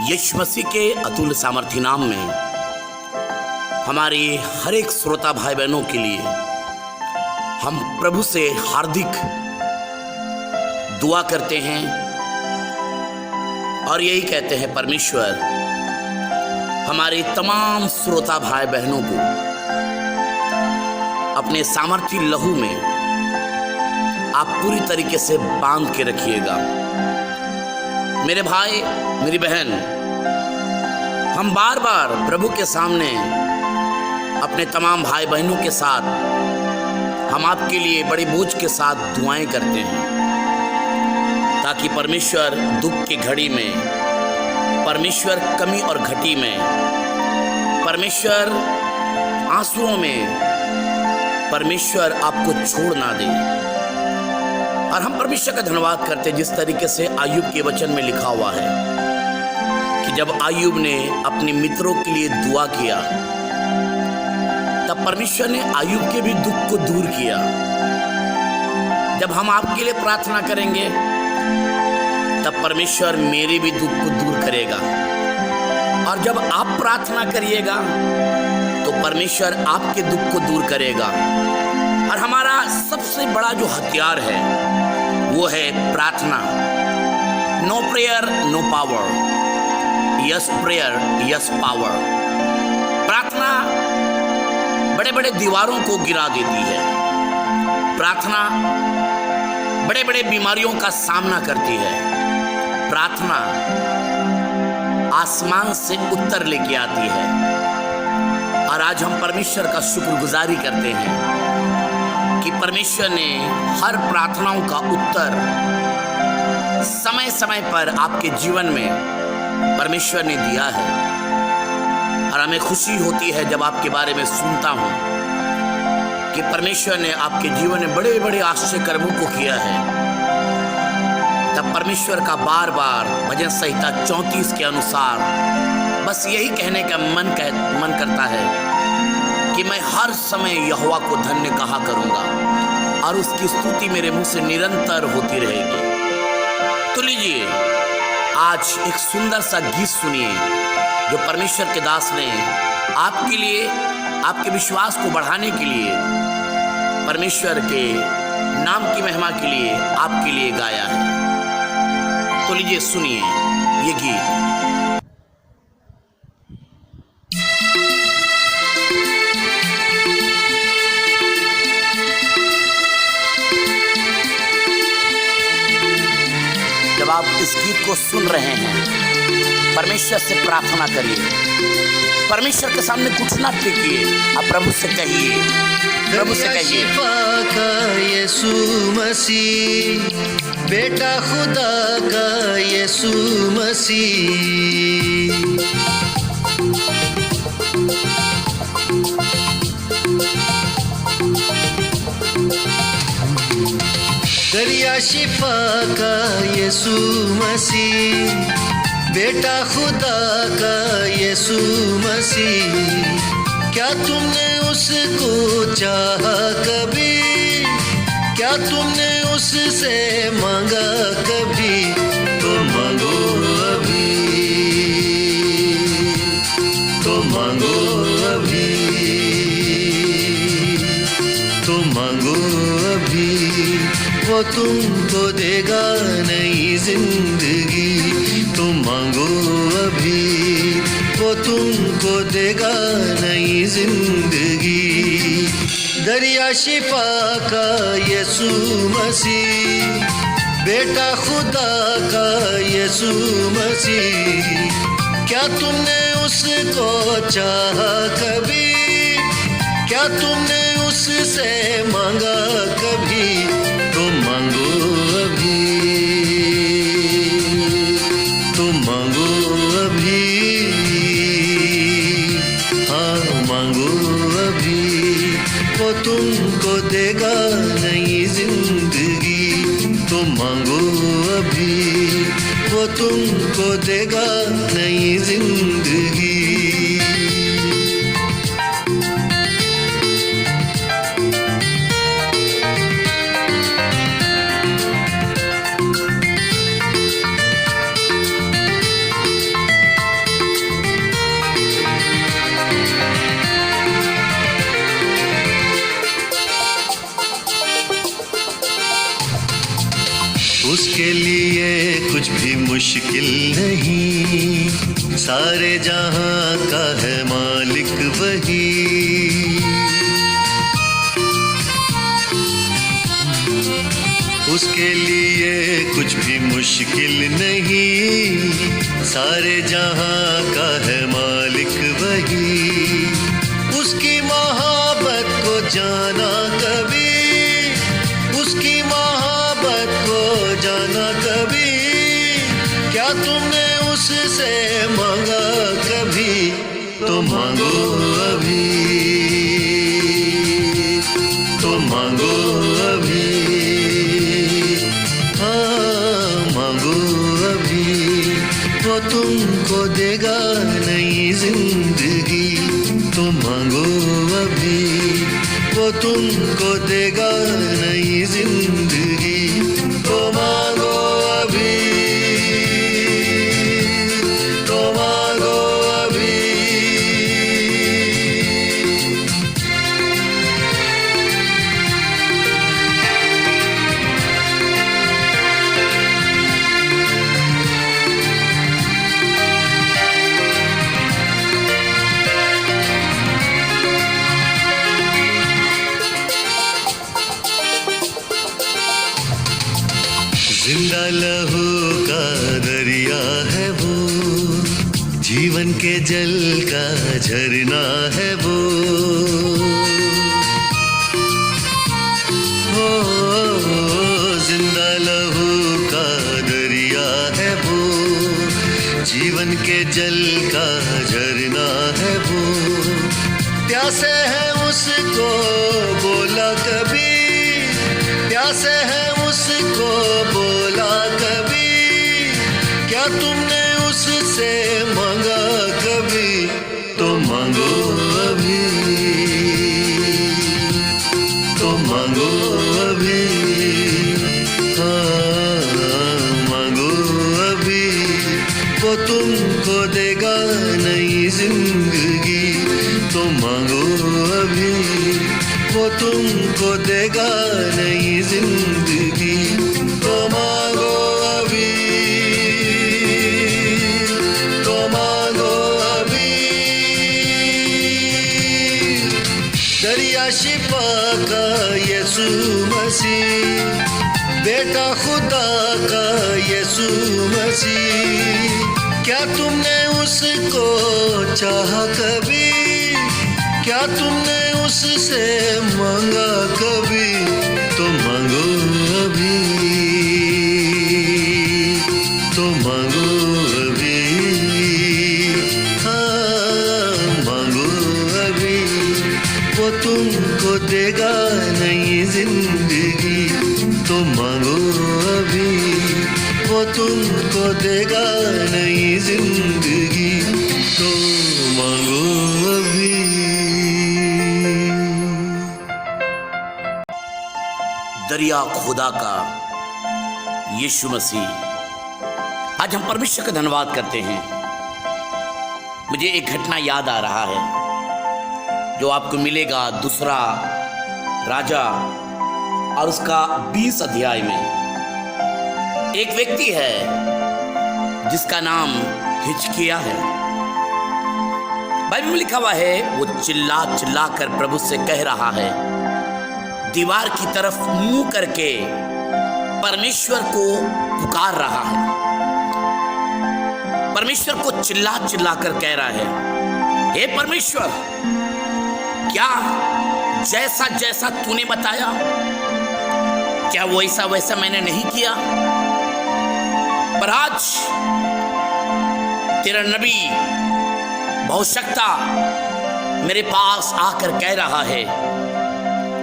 यीशु मसीह के अतुल सामर्थ्य नाम में हमारे हर एक श्रोता भाई बहनों के लिए हम प्रभु से हार्दिक दुआ करते हैं और यही कहते हैं, परमेश्वर हमारे तमाम श्रोता भाई बहनों को अपने सामर्थ्य लहू में आप पूरी तरीके से बांध के रखिएगा। मेरे भाई मेरी बहन, हम बार बार प्रभु के सामने अपने तमाम भाई बहनों के साथ हम आपके लिए बड़े बोझ के साथ दुआएं करते हैं, ताकि परमेश्वर दुख की घड़ी में, परमेश्वर कमी और घटी में, परमेश्वर आंसुओं में, परमेश्वर आपको छोड़ ना दे। और हम परमेश्वर का धन्यवाद करते हैं, जिस तरीके से अय्यूब के वचन में लिखा हुआ है कि जब अय्यूब ने अपने मित्रों के लिए दुआ किया, तब परमेश्वर ने अय्यूब के भी दुख को दूर किया। जब हम आपके लिए प्रार्थना करेंगे, तब परमेश्वर मेरे भी दुख को दूर करेगा। और जब आप प्रार्थना करिएगा, तो परमेश्वर आपके दुख को दूर करेगा। और हमारा सबसे बड़ा जो हथियार है वो है प्रार्थना। No prayer no power, yes prayer yes power. प्रार्थना बड़े बड़े दीवारों को गिरा देती है। प्रार्थना बड़े बड़े बीमारियों का सामना करती है। प्रार्थना आसमान से उत्तर लेके आती है। और आज हम परमेश्वर का शुक्रगुजारी करते हैं कि परमेश्वर ने हर प्रार्थनाओं का उत्तर समय समय पर आपके जीवन में परमेश्वर ने दिया है। और हमें खुशी होती है जब आपके बारे में सुनता हूं कि परमेश्वर ने आपके जीवन में बड़े बड़े आश्चर्य कर्मों को किया है। तब परमेश्वर का बार बार भजन संहिता 34 के अनुसार बस यही कहने का मन करता है कि मैं हर समय यहोवा को धन्य कहा करूंगा और उसकी स्तुति मेरे मुंह से निरंतर होती रहेगी। तो लीजिए, आज एक सुंदर सा गीत सुनिए जो परमेश्वर के दास ने आपके लिए, आपके विश्वास को बढ़ाने के लिए, परमेश्वर के नाम की महिमा के लिए आपके लिए गाया है। तो लीजिए सुनिए ये गीत। जब आप इस गीत को सुन रहे हैं, परमेश्वर से प्रार्थना करिए, परमेश्वर के सामने घुटना टेकिए, आप प्रभु से कहिए, प्रभु से कहिए। यीशु मसीह, बेटा खुदा का यीशु मसीह, दरिया शिफा का यीशु मसीह, बेटा खुदा का यीशु मसीह। क्या तुमने उसको चाहा कभी? क्या तुमने उससे मांगा कभी? तो मांगो अभी, तो मांगो अभी, तो मांगो अभी। वो तुमको देगा नई जिंदगी। तो मांगो अभी, वो तुमको देगा नई जिंदगी। दरिया शिफा का यीशु मसीह, बेटा खुदा का यीशु मसीह। क्या तुमने उसको चाहा कभी? क्या तुमने उससे मांगा कभी? तो मांगो अभी, तो मांगो अभी, हाँ मांगो अभी। वो तुमको देगा नई जिंदगी। तो मांगो अभी, वो तुमको देगा नई जिंदगी। लिए कुछ भी मुश्किल नहीं, सारे जहां का है मालिक वही। उसके लिए कुछ भी मुश्किल नहीं, सारे जहां का है मालिक वही। उसकी मोहब्बत को जाना कभी, उसकी मोहब्बत को जाना कभी, क्या तुमने उससे मांगा कभी? तो मांगो अभी, तो मांगो अभी, वो तुमको देगा नई जिंदगी। तो मांगो अभी, वो तुमको देगा नई जिंदगी। तो मांगो अभी, तो मांगो अभी। जिंदा लहू का दरिया है वो, जीवन के जल का झरना है वो। हो जिंदा लहू का दरिया है वो, जीवन के जल का झरना है वो। प्यासे है उसको बोला कभी, प्यासे है उसको बोला कभी, क्या तुमने उससे मांगा कभी? तो मांगो अभी, तो मांगो अभी, मांगो अभी, वो तुमको देगा नई जिंदगी। तो मांगो अभी, वो तुमको देगा नई जिंदगी। तो मांगो अभी, तो मांगो अभी। दरिया शिफा का यीशु मसीह, बेटा खुदा का यीशु मसीह, क्या तुमने उसको चाहा कभी? क्या तुमने उससे मांगा कभी? तो मांगो अभी, तो मांगो अभी, मांगो अभी, वो तुमको देगा नई जिंदगी। तो मांगो अभी, वो तुमको देगा नई जिंदगी। तो मांगो अभी। दरिया खुदा का यीशु मसीह, आज हम परमेश्वर का धन्यवाद करते हैं। मुझे एक घटना याद आ रहा है जो आपको मिलेगा दूसरा राजा और उसका 20 अध्याय में। एक व्यक्ति है जिसका नाम हिजकिय्याह है। बाइबल में लिखा हुआ है वो चिल्ला चिल्ला कर प्रभु से कह रहा है, दीवार की तरफ मुंह करके परमेश्वर को पुकार रहा है। परमेश्वर को चिल्ला चिल्ला कर कह रहा है, हे परमेश्वर, क्या जैसा जैसा तूने बताया, क्या वो ऐसा वैसा मैंने नहीं किया? पर आज तेरा नबी बहुशक्ता मेरे पास आकर कह रहा है,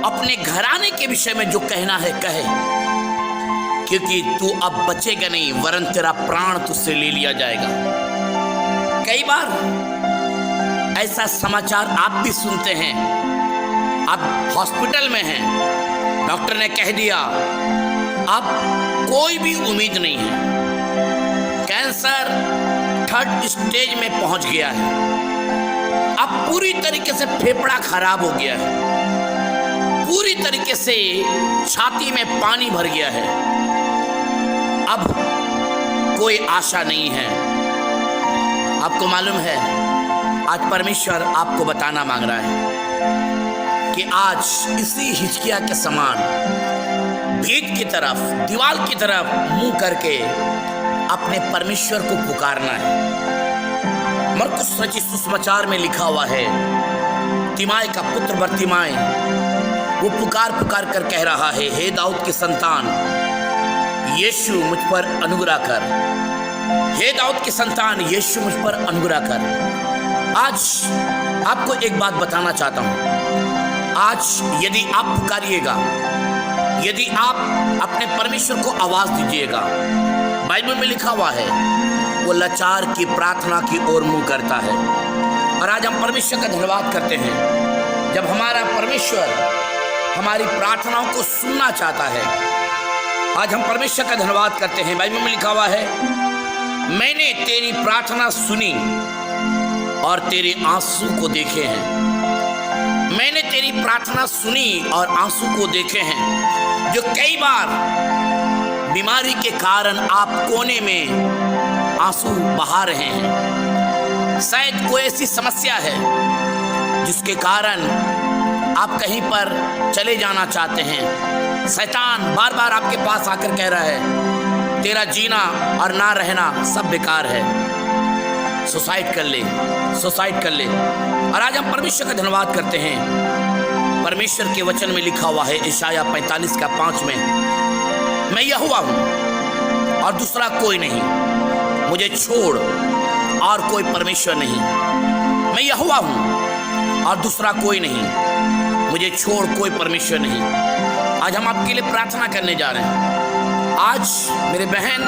अपने घराने के विषय में जो कहना है कहे, क्योंकि तू अब बचेगा नहीं, वरन तेरा प्राण तुझसे ले लिया जाएगा। कई बार ऐसा समाचार आप भी सुनते हैं। आप हॉस्पिटल में हैं, डॉक्टर ने कह दिया अब कोई भी उम्मीद नहीं है, कैंसर 3rd स्टेज में पहुंच गया है, अब पूरी तरीके से फेफड़ा खराब हो गया है, पूरी तरीके से छाती में पानी भर गया है, अब कोई आशा नहीं है। आपको मालूम है, आज परमेश्वर आपको बताना मांग रहा है कि आज इसी हिचकिया के समान भीत की तरफ, दीवार की तरफ मुंह करके अपने परमेश्वर को पुकारना है। मरकुस रचित सुसमाचार में लिखा हुआ है, तिमाई का पुत्र बर्तिमाई वो पुकार पुकार कर कह रहा है, हे दाऊद की संतान यीशु मुझ पर अनुग्रह कर, हे दाऊद की संतान यीशु मुझ पर अनुग्रह कर। आज आपको एक बात बताना चाहता हूं, आज यदि आप पुकारिएगा, यदि आप अपने परमेश्वर को आवाज दीजिएगा, बाइबल में लिखा हुआ है वो लाचार की प्रार्थना की ओर मुंह करता है। और आज हम परमेश्वर का धन्यवाद करते हैं जब हमारा परमेश्वर हमारी प्रार्थनाओं को सुनना चाहता है। आज हम परमेश्वर का धन्यवाद करते हैं। बाइबल में लिखा हुआ है, मैंने तेरी प्रार्थना सुनी और तेरे आंसू को देखे हैं। मैंने तेरी प्रार्थना सुनी और आंसू को देखे हैं। जो कई बार बीमारी के कारण आप कोने में आंसू बहा रहे हैं, शायद कोई ऐसी समस्या है जिसके कारण आप कहीं पर चले जाना चाहते हैं। शैतान बार बार आपके पास आकर कह रहा है तेरा जीना और ना रहना सब बेकार है, सुसाइड कर ले, सुसाइड कर ले। और आज हम परमेश्वर का धन्यवाद करते हैं। परमेश्वर के वचन में लिखा हुआ है यशाया 45 का 5 में, मैं यहोवा हूं और दूसरा कोई नहीं, मुझे छोड़ और कोई परमेश्वर नहीं। मैं यहोवा हूं और दूसरा कोई नहीं, मुझे छोड़ कोई परमेश्वर नहीं। आज हम आपके लिए प्रार्थना करने जा रहे हैं। आज मेरे बहन,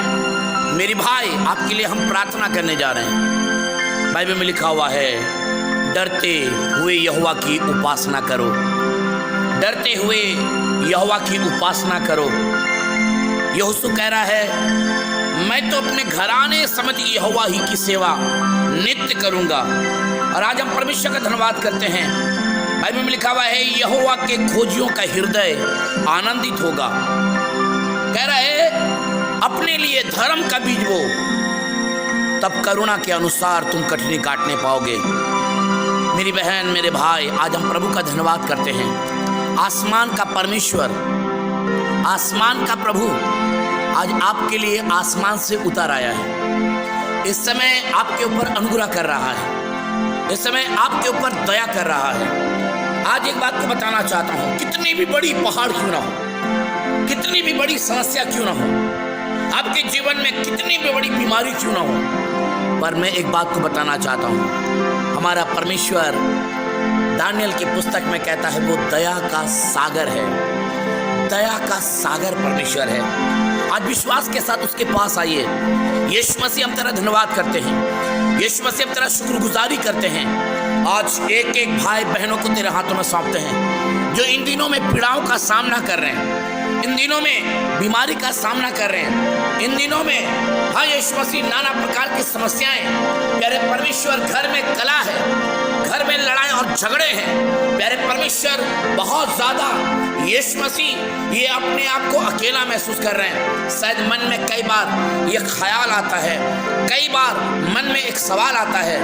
मेरी भाई, आपके लिए हम प्रार्थना करने जा रहे हैं। बाइबल में लिखा हुआ है, डरते हुए यहोवा की उपासना करो, डरते हुए यहोवा की उपासना करो। यहोशू कह रहा है, मैं तो अपने घराने समेत यहोवा ही की सेवा नित्य करूंगा। और आज हम परमेश्वर का धन्यवाद करते हैं। बाइबल में लिखा हुआ है, यहोवा के खोजियों का हृदय आनंदित होगा। कह रहा है, अपने लिए धर्म का बीज बो, तब करुणा के अनुसार तुम कटनी काटने पाओगे। मेरी बहन, मेरे भाई, आज हम प्रभु का धन्यवाद करते हैं। आसमान का परमेश्वर, आसमान का प्रभु आज आपके लिए आसमान से उतर आया है। इस समय आपके ऊपर अनुग्रह कर रहा है, इस समय आपके ऊपर दया कर रहा है। आज एक बात को बताना चाहता हूं, कितनी भी बड़ी पहाड़ क्यों ना हो, कितनी भी बड़ी समस्या क्यों ना हो, आपके जीवन में कितनी भी बड़ी बीमारी क्यों ना हो, पर मैं एक बात को बताना चाहता हूं, हमारा परमेश्वर दानियल की पुस्तक में कहता है वो दया का सागर है, दया का सागर परमेश्वर है। आज विश्वास के साथ उसके पास आइए। यीशु मसीह, हम तेरा धन्यवाद करते हैं। यीशु मसीह, हम तेरा शुक्रगुजारी करते हैं। आज एक एक भाई बहनों को तेरे हाथों में सौंपते हैं जो इन दिनों में पीड़ाओं का सामना कर रहे हैं, इन दिनों में बीमारी का सामना कर रहे हैं, इन दिनों में हाँ यीशु मसीह नाना प्रकार की समस्याएं। प्यारे परमेश्वर, घर में कला है, घर में लड़ाई और झगड़े हैं। प्यारे परमेश्वर, बहुत ज्यादा यीशु मसीह ये अपने आप को अकेला महसूस कर रहे हैं। शायद मन में कई बार ये ख्याल आता है, कई बार मन में एक सवाल आता है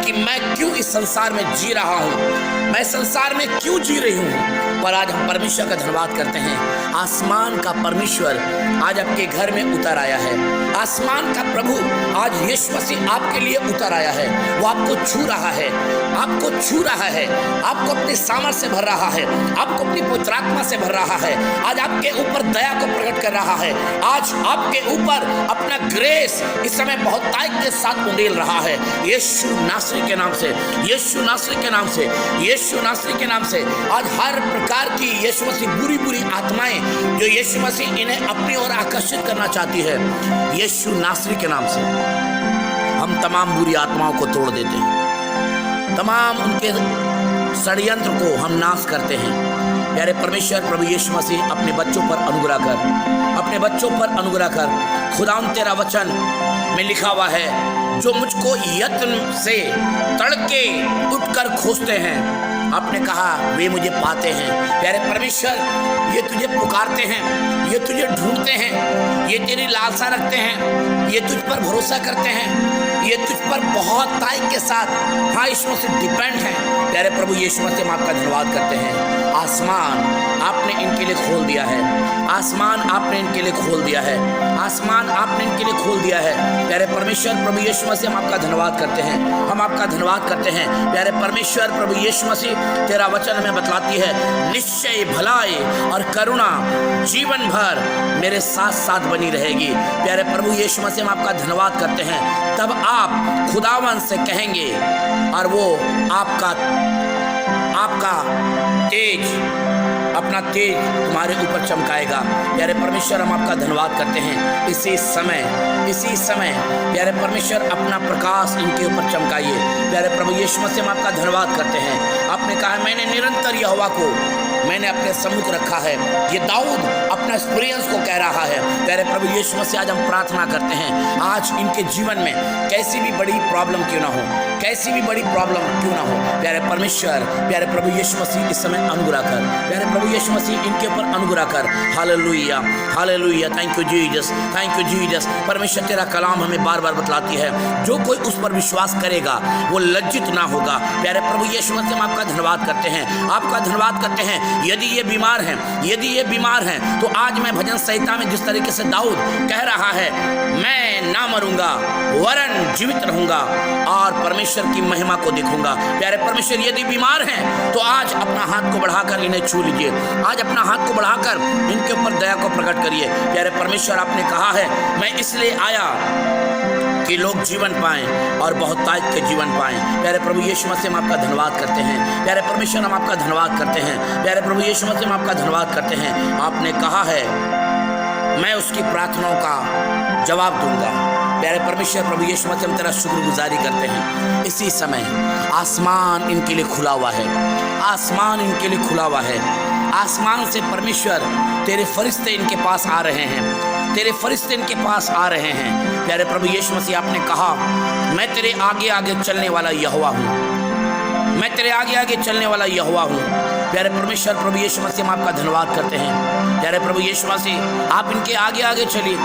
कि मैं क्यों इस संसार में जी रहा हूँ, मैं संसार में क्यों जी रही हूँ। पर आज हम परमेश्वर का धन्यवाद करते हैं। आसमान का परमेश्वर आज आपके घर में उतर आया है। आसमान का प्रभु आज यीशु मसीह आपके लिए उतर आया है। वो आपको छू रहा है, आपको छू रहा है, आपको अपने सामर्थ्य से भर रहा है, आपको अपनी पवित्र आत्मा से भर रहा है। आज आपके ऊपर दया को प्रकट कर रहा है। आज आपके ऊपर अपना ग्रेस इस समय बहुत ताकत के साथ उंडेल रहा है। यीशु नासरी के नाम से, यीशु नासरी के नाम से, यीशु नासरी के नाम से आज हर प्रकार की यीशु मसीह बुरी बुरी आत्माएं जो यीशु मसीह इन्हें अपनी ओर आकर्षित करना चाहती है, यीशु नासरी के नाम से हम तमाम बुरी आत्माओं को तोड़ देते हैं, तमाम उनके षड्यंत्र को हम नाश करते हैं। प्यारे परमेश्वर प्रभु यीशु मसीह, अपने बच्चों पर अनुग्रह कर, अपने बच्चों पर अनुग्रह कर। खुदावंद तेरा वचन में लिखा हुआ है, जो मुझको यत्न से तड़के उठकर खोजते हैं, आपने कहा वे मुझे पाते हैं। प्यारे परमेश्वर, ये तुझे पुकारते हैं, ये तुझे ढूंढते हैं, ये तेरी लालसा रखते हैं, ये तुझ पर भरोसा करते हैं, ये तुझ पर बहुत ताक़त के साथ हाँ यीशु से डिपेंड है। प्यारे प्रभु यीशु मसीह, हम आपका धन्यवाद करते हैं। आसमान आपने इनके लिए खोल दिया है, आसमान आपने इनके लिए खोल दिया है, आसमान आपने इनके लिए खोल दिया है। प्यारे परमेश्वर प्रभु यीशु मसीह, हम आपका धन्यवाद करते हैं, हम आपका धन्यवाद करते हैं। प्यारे परमेश्वर प्रभु यीशु मसीह, तेरा वचन हमें बतलाती है, निश्चय भलाई और करुणा जीवन भर मेरे साथ साथ बनी रहेगी। प्यारे प्रभु यीशु मसीह, हम आपका धन्यवाद करते हैं। तब आप खुदावन से कहेंगे और वो आपका तेज, अपना तेज तुम्हारे ऊपर चमकाएगा। प्यारे परमेश्वर, हम आपका धन्यवाद करते हैं। इसी समय प्यारे परमेश्वर, अपना प्रकाश इनके ऊपर चमकाइए। प्यारे प्रभु यीशु मसीह, हम आपका धन्यवाद करते हैं। आपने कहा मैंने निरंतर यहोवा को मैंने अपने सम्मुख रखा है। ये दाऊद अपना एक्सपीरियंस को कह रहा है। प्यारे प्रभु यीशु मसीह, आज हम प्रार्थना करते हैं, आज इनके जीवन में कैसी भी बड़ी प्रॉब्लम क्यों ना हो, कैसी भी बड़ी प्रॉब्लम क्यों ना हो, प्यारे परमेश्वर, प्यारे प्रभु यीशु मसीह इस समय अनुग्रह कर। प्यारे प्रभु यीशु मसीह, इनके ऊपर अनुग्रह कर। Hallelujah, hallelujah, thank you Jesus, thank you Jesus. परमेश्वर, तेरा कलाम हमें बार बार बतलाती है, जो कोई उस पर विश्वास करेगा वो लज्जित ना होगा। प्यारे प्रभु यीशु मसीह, हम आपका धन्यवाद करते हैं, आपका धन्यवाद करते हैं। यदि ये बीमार हैं, यदि ये बीमार हैं, तो आज मैं भजन संहिता में जिस तरीके से दाऊद कह रहा है, मैं ना मरूंगा वरन जीवित रहूंगा और परमेश्वर की महिमा को देखूंगा। प्यारे परमेश्वर, यदि बीमार हैं तो आज अपना हाथ को बढ़ाकर इन्हें छू लीजिए, आज अपना हाथ को बढ़ाकर इनके ऊपर दया को प्रकट करिए। प्यारे परमेश्वर, आपने कहा है मैं इसलिए आया कि लोग जीवन पाएं और बहुत ताज के जीवन पाएं। प्यारे प्रभु यीशु मसीह, हम आपका धन्यवाद करते हैं। प्यारे परमेश्वर, हम आपका धन्यवाद करते हैं। प्यारे प्रभु यीशु मसीह, हम आपका धन्यवाद करते हैं। आपने कहा है मैं उसकी प्रार्थनाओं का जवाब दूंगा। प्यारे परमेश्वर प्रभु यीशु मसीह, हम तेरा शुक्रगुजारी करते हैं। इसी समय आसमान इनके लिए खुला हुआ है, आसमान इनके लिए खुला हुआ है। आसमान से परमेश्वर तेरे फरिश्ते इनके पास आ रहे हैं, तेरे फरिश्ते इनके पास आ रहे हैं। प्यारे प्रभु यीशु मसीह, आपने कहा मैं तेरे आगे आगे चलने वाला यहोवा हूँ, मैं तेरे आगे आगे चलने वाला यहोवा हूँ। प्यारे परमेश्वर प्रभु यीशु मसीह, हम आपका धन्यवाद करते हैं। प्यारे प्रभु यीशु मसीह, आप इनके आगे आगे चलिए,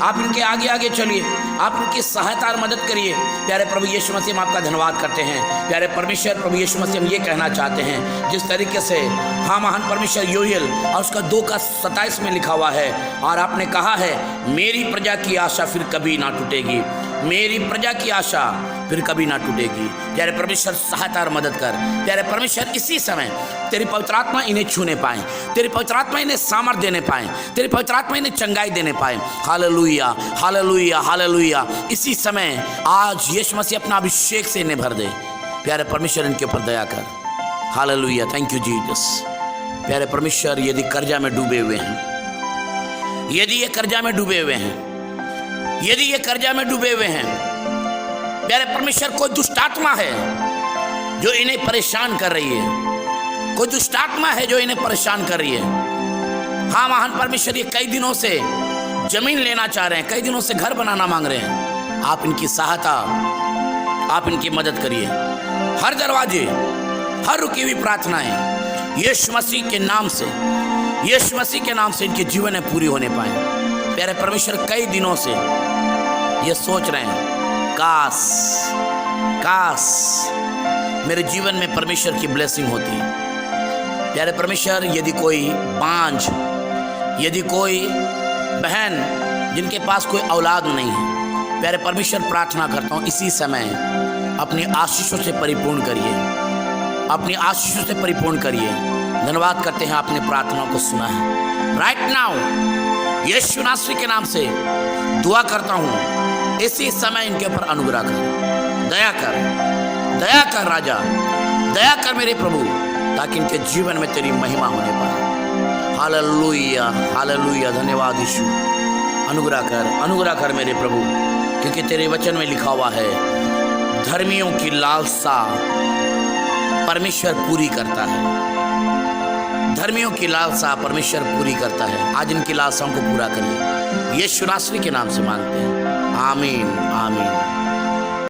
आप इनके आगे आगे चलिए, आप इनकी सहायता और मदद करिए। प्यारे प्रभु यीशु मसीह, हम आपका धन्यवाद करते हैं। प्यारे परमेश्वर प्रभु यीशु मसीह, हम ये कहना चाहते हैं, जिस तरीके से हाँ महान परमेश्वर योएल और उसका 2:27 में लिखा हुआ है, और आपने कहा है मेरी प्रजा की आशा फिर कभी ना टूटेगी, मेरी प्रजा की आशा फिर कभी ना टूटेगी। प्यारे परमेश्वर, सहायता और मदद कर। प्यारे परमेश्वर, इसी समय तेरी पवित्र आत्मा इन्हें छूने पाए, तेरी पवित्र आत्मा इन्हें सामर्थ देने पाए, तेरी पवित्र आत्मा इन्हें चंगाई देने पाए। Hallelujah, hallelujah, hallelujah. इसी समय आज यीशु मसीह अपना अभिषेक से इन्हें भर दे। प्यारे परमेश्वर, इनके ऊपर दया कर। Hallelujah, thank you Jesus. प्यारे परमेश्वर, यदि कर्जा में डूबे हुए हैं, यदि ये कर्जा में डूबे हुए हैं, यदि ये कर्जा में डूबे हुए हैं, प्यारे परमेश्वर, कोई दुष्ट आत्मा है जो इन्हें परेशान कर रही है, कोई दुष्ट आत्मा है जो इन्हें परेशान कर रही है। हाँ महान परमेश्वर, ये कई दिनों से जमीन लेना चाह रहे हैं, कई दिनों से घर बनाना मांग रहे हैं। आप इनकी सहायता, आप इनकी मदद करिए। हर दरवाजे, हर रुकी हुई प्रार्थनाएं यीशु मसीह के नाम से, यीशु मसीह के नाम से इनके जीवन में पूरी होने पाए। प्यारे परमेश्वर, कई दिनों से ये सोच रहे हैं, काश काश मेरे जीवन में परमेश्वर की ब्लेसिंग होती। प्यारे परमेश्वर, यदि कोई बांझ, यदि कोई बहन जिनके पास कोई औलाद नहीं है, प्यारे परमेश्वर प्रार्थना करता हूँ इसी समय अपनी आशीषों से परिपूर्ण करिए, अपनी आशीषों से परिपूर्ण करिए। धन्यवाद करते हैं, आपने प्रार्थनाओं को सुना है। राइट नाउ यीशु नासरी के नाम से दुआ करता हूँ, इसी समय इनके ऊपर अनुग्रह कर, दया कर, दया कर राजा, दया कर मेरे प्रभु, ताकि इनके जीवन में तेरी महिमा होने पाए। Hallelujah, hallelujah. धन्यवाद यीशु। अनुग्रह कर मेरे प्रभु, क्योंकि तेरे वचन में लिखा हुआ है धर्मियों की लालसा परमेश्वर पूरी करता है, धर्मियों की लालसा परमेश्वर पूरी करता है। आज इनकी लालसाओं को पूरा करिए, यीशु नासरी के नाम से मांगते हैं, आमीन आमीन।